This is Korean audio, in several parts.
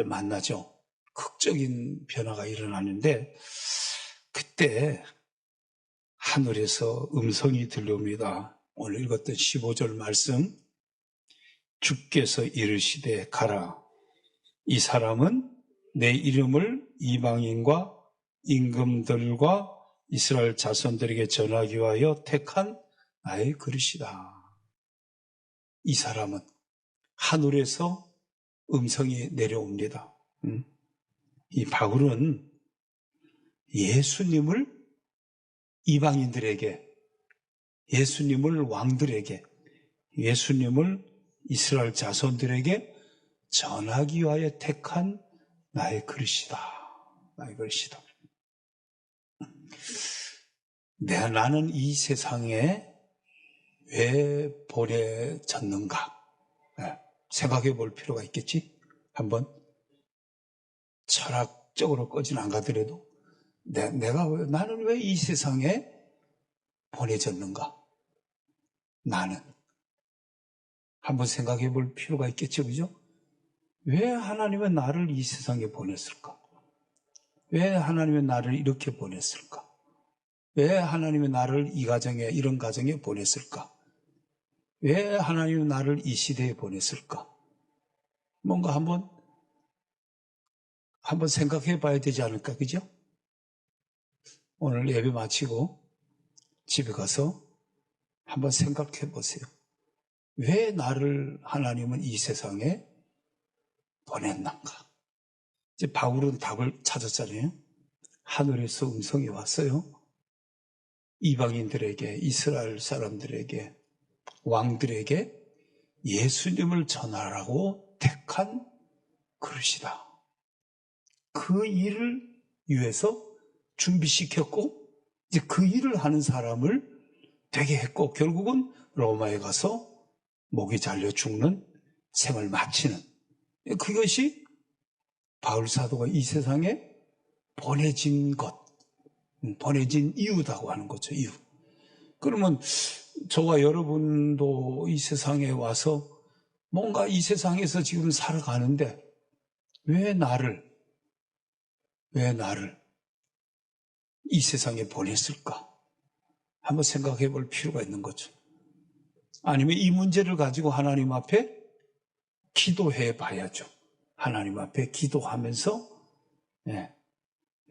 만나죠. 극적인 변화가 일어나는데 그때 하늘에서 음성이 들려옵니다. 오늘 읽었던 15절 말씀, 주께서 이르시되 가라. 이 사람은 내 이름을 이방인과 임금들과 이스라엘 자손들에게 전하기 위하여 택한 나의 그릇이다. 이 사람은 하늘에서 음성이 내려옵니다. 이 바울은 예수님을 이방인들에게, 예수님을 왕들에게, 예수님을 이스라엘 자손들에게 전하기 위하여 택한 나의 그릇이다. 나의 그릇이다. 나는 이 세상에 왜 보내졌는가? 생각해 볼 필요가 있겠지? 한번 철학적으로 꺼진 안 가더라도 나는 왜 이 세상에 보내졌는가? 나는 한번 생각해 볼 필요가 있겠죠, 그죠? 왜 하나님은 나를 이 세상에 보냈을까? 왜 하나님은 나를 이렇게 보냈을까? 왜 하나님은 나를 이 가정에, 이런 가정에 보냈을까? 왜 하나님은 나를 이 시대에 보냈을까? 뭔가 한번 생각해 봐야 되지 않을까, 그죠? 오늘 예배 마치고 집에 가서 한번 생각해 보세요. 왜 나를 하나님은 이 세상에 보냈는가? 이제 바울은 답을 찾았잖아요. 하늘에서 음성이 왔어요. 이방인들에게, 이스라엘 사람들에게, 왕들에게 예수님을 전하라고 택한 그릇이다. 그 일을 위해서 준비시켰고, 이제 그 일을 하는 사람을 되게 했고, 결국은 로마에 가서 목이 잘려 죽는 생을 마치는, 그것이 바울 사도가 이 세상에 보내진 이유다고 하는 거죠, 이유. 그러면 저와 여러분도 이 세상에 와서 뭔가 이 세상에서 지금 살아가는데 왜 나를 이 세상에 보냈을까? 한번 생각해 볼 필요가 있는 거죠. 아니면 이 문제를 가지고 하나님 앞에 기도해 봐야죠. 하나님 앞에 기도하면서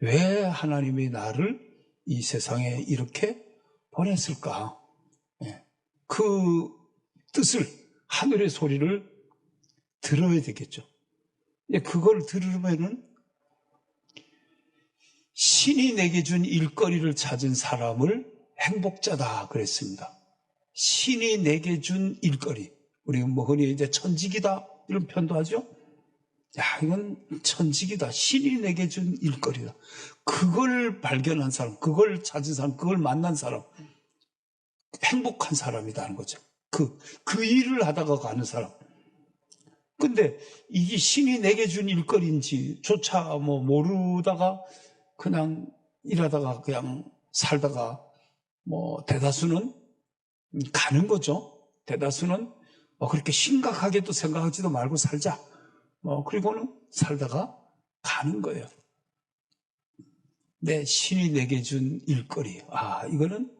왜 하나님이 나를 이 세상에 이렇게 보냈을까? 그 뜻을, 하늘의 소리를 들어야 되겠죠. 그걸 들으면은 신이 내게 준 일거리를 찾은 사람을 행복자다 그랬습니다. 신이 내게 준 일거리. 우리 흔히 이제 천직이다 이런 표현도 하죠. 이건 천직이다. 신이 내게 준 일거리다. 그걸 발견한 사람, 그걸 찾은 사람, 그걸 만난 사람, 행복한 사람이라는 거죠. 그 일을 하다가 가는 사람. 근데 이게 신이 내게 준 일거리인지 조차 모르다가 그냥 일하다가 그냥 살다가 대다수는 가는 거죠. 대다수는 그렇게 심각하게도 생각하지도 말고 살자. 그리고는 살다가 가는 거예요. 내 신이 내게 준 일거리. 이거는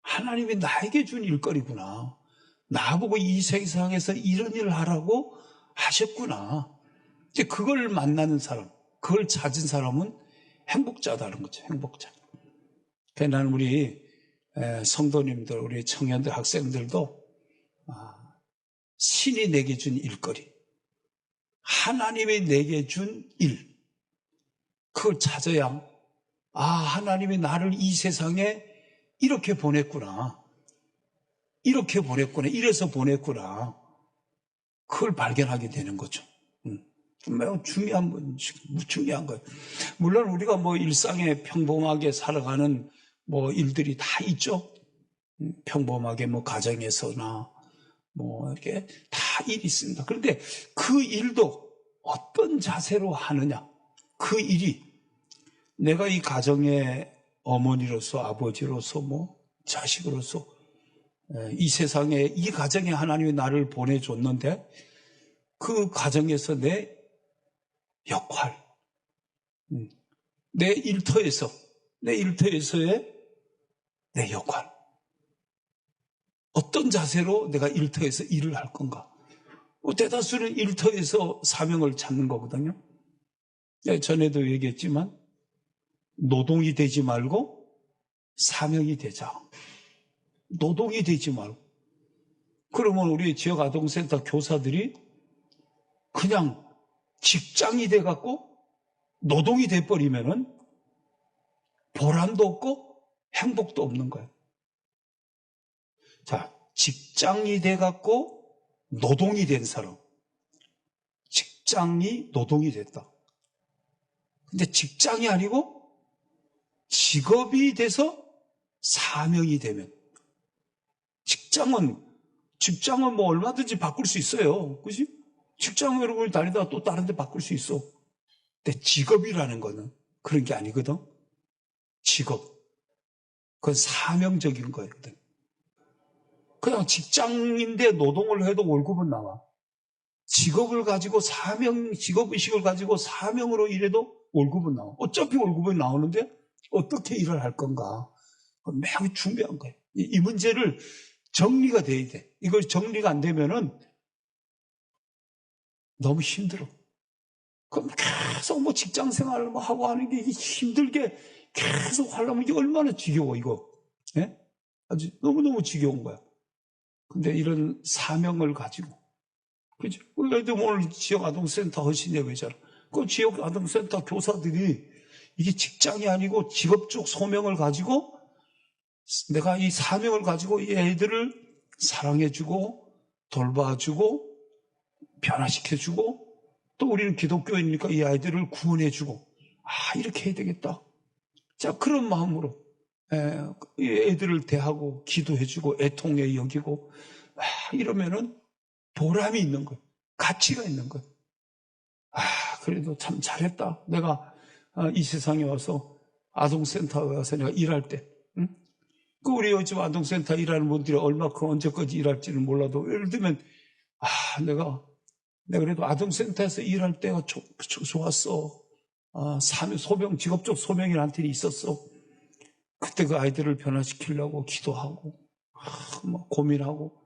하나님이 나에게 준 일거리구나. 나보고 이 세상에서 이런 일을 하라고 하셨구나. 이제 그걸 만나는 사람, 그걸 찾은 사람은 행복자다는 거죠. 행복자. 나는 우리 성도님들, 우리 청년들, 학생들도 신이 내게 준 일거리, 하나님이 내게 준 일, 그걸 찾아야 하나님이 나를 이 세상에 이렇게 보냈구나. 이래서 보냈구나. 그걸 발견하게 되는 거죠. 매우 중요한 거예요. 물론 우리가 일상에 평범하게 살아가는 일들이 다 있죠. 평범하게 가정에서나 이렇게 다 일이 있습니다. 그런데 그 일도 어떤 자세로 하느냐. 그 일이 내가 이 가정의 어머니로서, 아버지로서, 자식으로서 이 세상에, 이 가정에 하나님이 나를 보내줬는데 그 가정에서 내 역할. 내 일터에서의 내 역할. 어떤 자세로 내가 일터에서 일을 할 건가. 대다수는 일터에서 사명을 찾는 거거든요. 전에도 얘기했지만 노동이 되지 말고 사명이 되자. 노동이 되지 말고. 그러면 우리 지역 아동센터 교사들이 그냥 직장이 돼갖고 노동이 돼버리면은 보람도 없고 행복도 없는 거예요. 자, 직장이 돼갖고 노동이 된 사람. 직장이 노동이 됐다. 근데 직장이 아니고 직업이 돼서 사명이 되면 직장은 뭐 얼마든지 바꿀 수 있어요. 그지? 직장 여러분이 다니다가 또 다른 데 바꿀 수 있어. 근데 직업이라는 거는 그런 게 아니거든. 직업. 그건 사명적인 거거든. 그냥 직장인데 노동을 해도 월급은 나와. 직업을 가지고 직업의식을 가지고 사명으로 일해도 월급은 나와. 어차피 월급은 나오는데 어떻게 일을 할 건가. 매우 중요한 거예요. 이 문제를 정리가 돼야 돼. 이걸 정리가 안 되면은 너무 힘들어. 그럼 계속 뭐 직장 생활을 뭐 하고 하는 게 힘들게 계속 하려면 이게 얼마나 지겨워, 이거. 예? 아주 너무너무 지겨운 거야. 근데 이런 사명을 가지고. 그죠? 우리도 오늘 지역 아동센터 허신예고 있잖아. 그 지역 아동센터 교사들이 이게 직장이 아니고 직업적 소명을 가지고 내가 이 사명을 가지고 이 애들을 사랑해주고 돌봐주고 변화시켜주고 또 우리는 기독교인이니까 이 아이들을 구원해주고 이렇게 해야 되겠다. 자, 그런 마음으로 애들을 대하고 기도해주고 애통에 여기고 이러면은 보람이 있는 거예요. 가치가 있는 거예요. 그래도 참 잘했다. 내가 이 세상에 와서 아동센터에 와서 내가 일할 때 그 우리 요즘 아동센터 일하는 분들이 얼마큼 언제까지 일할지는 몰라도 예를 들면 내가 그래도 아동센터에서 일할 때가 좋았어. 직업적 소명이 나한테 있었어. 그때 그 아이들을 변화시키려고 기도하고 막 고민하고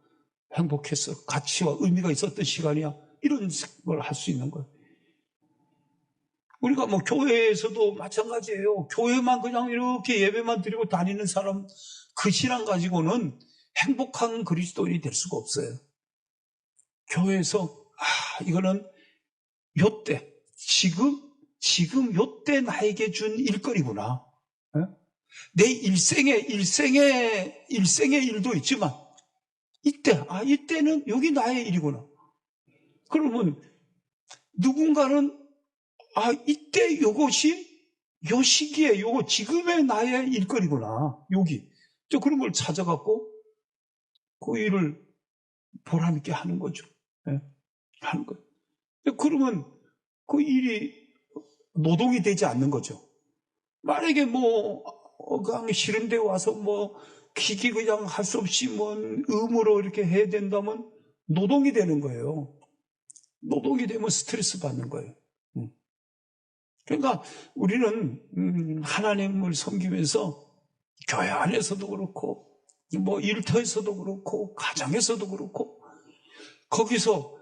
행복했어. 가치와 의미가 있었던 시간이야. 이런 걸 할 수 있는 거예요. 우리가 뭐 교회에서도 마찬가지예요. 교회만 그냥 이렇게 예배만 드리고 다니는 사람 그 신앙 가지고는 행복한 그리스도인이 될 수가 없어요. 교회에서 이거는 요때 지금 요때 나에게 준 일거리구나. 내 일생의 일도 있지만 이때는 여기 나의 일이구나. 그러면 누군가는 이때 요것이 요 시기에 요거 지금의 나의 일거리구나. 여기. 저 그런 걸 찾아갖고 그 일을 보람있게 하는 거죠. 하는 거예요. 그러면 그 일이 노동이 되지 않는 거죠. 만약에 그냥 싫은 데 와서 기기 그냥 할 수 없이 의무로 이렇게 해야 된다면 노동이 되는 거예요. 노동이 되면 스트레스 받는 거예요. 그러니까 우리는 하나님을 섬기면서 교회 안에서도 그렇고 일터에서도 그렇고 가정에서도 그렇고 거기서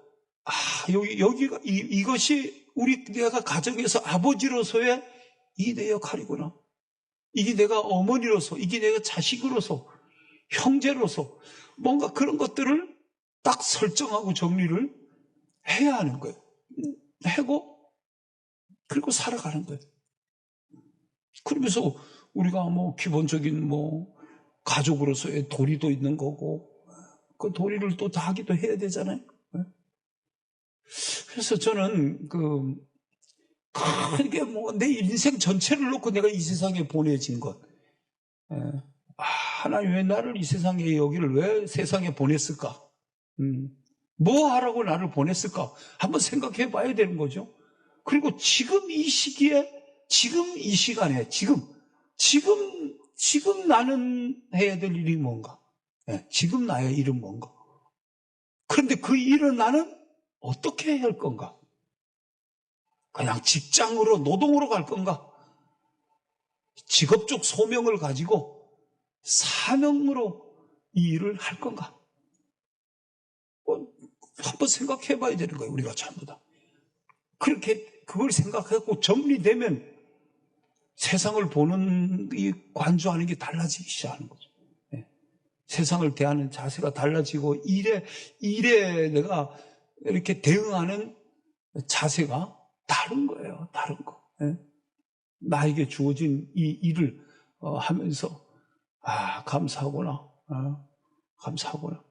여기가 이것이 내가 가정에서 아버지로서의 이 내 역할이구나. 이게 내가 어머니로서, 이게 내가 자식으로서, 형제로서 뭔가 그런 것들을 딱 설정하고 정리를 해야 하는 거예요. 하고 그리고 살아가는 거예요. 그러면서 우리가 기본적인 가족으로서의 도리도 있는 거고 그 도리를 또 다 하기도 해야 되잖아요. 그래서 저는 크게 내 인생 전체를 놓고 내가 이 세상에 보내진 것. 하나님 왜 나를 이 세상에 여기를 왜 세상에 보냈을까? 뭐 하라고 나를 보냈을까? 한번 생각해 봐야 되는 거죠. 그리고 지금 이 시기에, 지금 이 시간에, 지금 나는 해야 될 일이 뭔가? 지금 나의 일은 뭔가? 그런데 그 일을 나는 어떻게 해야 할 건가? 그냥 직장으로 노동으로 갈 건가? 직업적 소명을 가지고 사명으로 이 일을 할 건가? 한번 생각해 봐야 되는 거예요. 우리가 전부 다. 그렇게 그걸 생각하고 정리되면 세상을 보는 이 관조하는 게 달라지기 시작하는 거죠. 네. 세상을 대하는 자세가 달라지고 일에 내가 이렇게 대응하는 자세가 다른 거예요. 다른 거. 네. 나에게 주어진 이 일을 하면서 감사하구나. 감사하구나.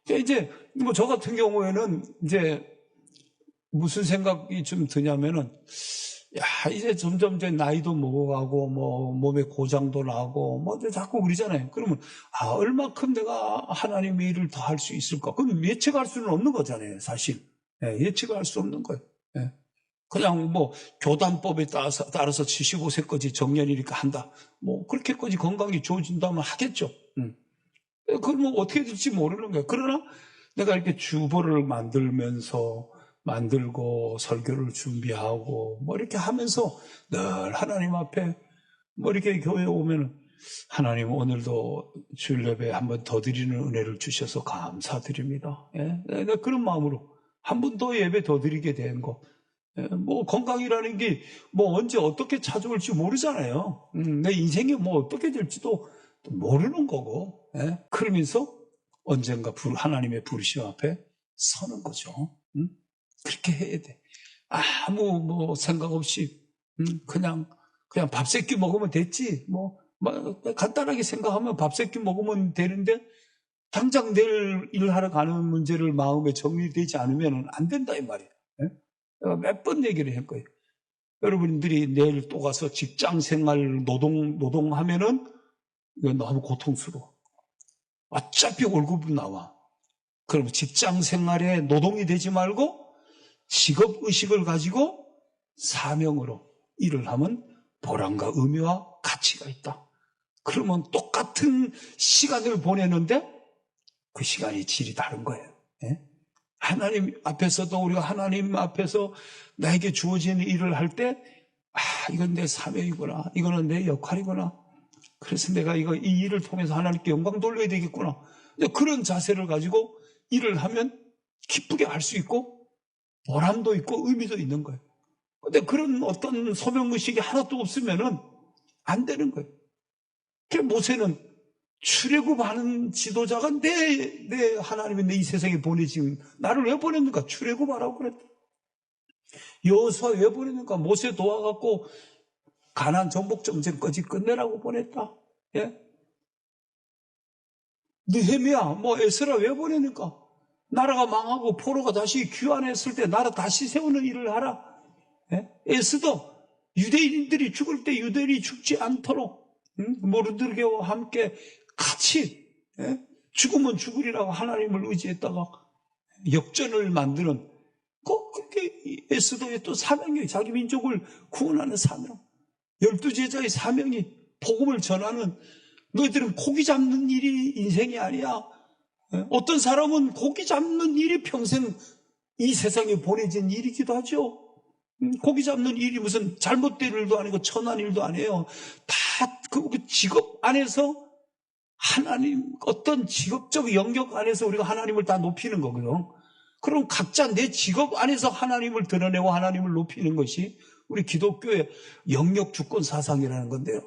이제 뭐 저 같은 경우에는 이제 무슨 생각이 좀 드냐면은 이제 점점 이제 나이도 먹어가고 뭐 몸에 고장도 나고 뭐 이제 자꾸 그러잖아요. 그러면 얼마큼 내가 하나님의 일을 더 할 수 있을까? 그건 예측할 수는 없는 거잖아요, 사실. 예측할 수 없는 거예요. 그냥 뭐 교단법에 따라서 75세까지 정년이니까 한다. 뭐 그렇게까지 건강이 좋아진다면 하겠죠. 그건 뭐 어떻게 될지 모르는 거예요. 그러나 내가 이렇게 주보를 만들고 설교를 준비하고 뭐 이렇게 하면서 늘 하나님 앞에 뭐 이렇게 교회에 오면 하나님 오늘도 주일 예배 한 번 더 드리는 은혜를 주셔서 감사드립니다. 내가 그런 마음으로 한 번 더 예배 더 드리게 된 거. 뭐 건강이라는 게 뭐 언제 어떻게 찾아올지 모르잖아요. 내 인생이 뭐 어떻게 될지도 모르는 거고. 그러면서 언젠가 하나님의 부르심 앞에 서는 거죠. 그렇게 해야 돼. 아무 뭐 생각 없이 그냥 밥 세끼 먹으면 됐지. 뭐 간단하게 생각하면 밥 세끼 먹으면 되는데 당장 내일 일하러 가는 문제를 마음에 정리되지 않으면 안 된다 이 말이에요. 내가 몇 번 얘기를 할 거예요. 여러분들이 내일 또 가서 직장 생활 노동하면은 이거 너무 고통스러워. 어차피 월급은 나와. 그럼 직장 생활에 노동이 되지 말고 직업의식을 가지고 사명으로 일을 하면 보람과 의미와 가치가 있다. 그러면 똑같은 시간을 보내는데 그 시간이 질이 다른 거예요. 하나님 앞에서도 우리가 하나님 앞에서 나에게 주어진 일을 할 때 이건 내 사명이구나. 이거는 내 역할이구나. 그래서 내가 이 일을 통해서 하나님께 영광 돌려야 되겠구나. 그런 자세를 가지고 일을 하면 기쁘게 할 수 있고 보람도 있고 의미도 있는 거예요. 근데 그런 어떤 소명의식이 하나도 없으면은 안 되는 거예요. 그래서 모세는 출애굽하는 지도자가 내 하나님이 내 이 세상에 보내신 나를 왜 보냈는가? 출애굽하라고 그랬다. 여호수아 왜 보냈는가? 모세 도와갖고 가나안 정복 정쟁까지 끝내라고 보냈다. 느헤미야, 에스라 왜 보냈는가? 나라가 망하고 포로가 다시 귀환했을 때 나라 다시 세우는 일을 하라. 에스더 유대인들이 죽을 때 유대인이 죽지 않도록 모르드게와 함께 같이 죽으면 죽으리라고 하나님을 의지했다가 역전을 만드는 꼭 그렇게 에스더의 또 사명이 자기 민족을 구원하는 사명, 12제자의 사명이 복음을 전하는 너희들은 고기 잡는 일이 인생이 아니야. 어떤 사람은 고기 잡는 일이 평생 이 세상에 보내진 일이기도 하죠. 고기 잡는 일이 무슨 잘못된 일도 아니고 천한 일도 아니에요. 다 그 직업 안에서 하나님 어떤 직업적 영역 안에서 우리가 하나님을 다 높이는 거거든요. 그럼 각자 내 직업 안에서 하나님을 드러내고 하나님을 높이는 것이 우리 기독교의 영역 주권 사상이라는 건데요.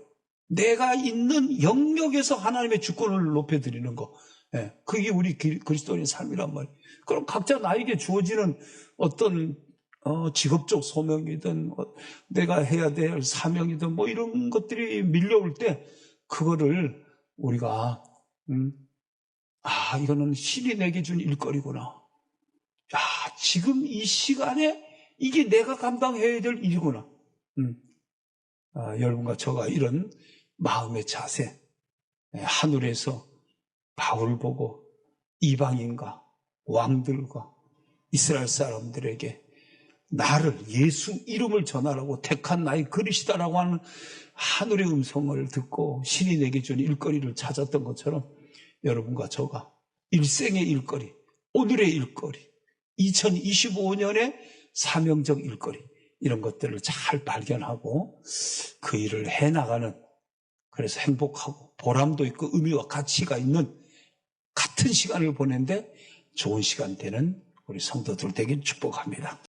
내가 있는 영역에서 하나님의 주권을 높여드리는 거. 그게 우리 그리스도인의 삶이란 말이에요. 그럼 각자 나에게 주어지는 어떤 직업적 소명이든 내가 해야 될 사명이든 뭐 이런 것들이 밀려올 때 그거를 우리가 이거는 신이 내게 준 일거리구나. 지금 이 시간에 이게 내가 감당해야 될 일이구나. 여러분과 저가 이런 마음의 자세, 하늘에서 바울을 보고 이방인과 왕들과 이스라엘 사람들에게 나를 예수 이름을 전하라고 택한 나의 그릇이다라고 하는 하늘의 음성을 듣고 신이 내게 준 일거리를 찾았던 것처럼 여러분과 저가 일생의 일거리, 오늘의 일거리, 2025년의 사명적 일거리, 이런 것들을 잘 발견하고 그 일을 해나가는, 그래서 행복하고 보람도 있고 의미와 가치가 있는 같은 시간을 보내는데 좋은 시간 되는 우리 성도들 되길 축복합니다.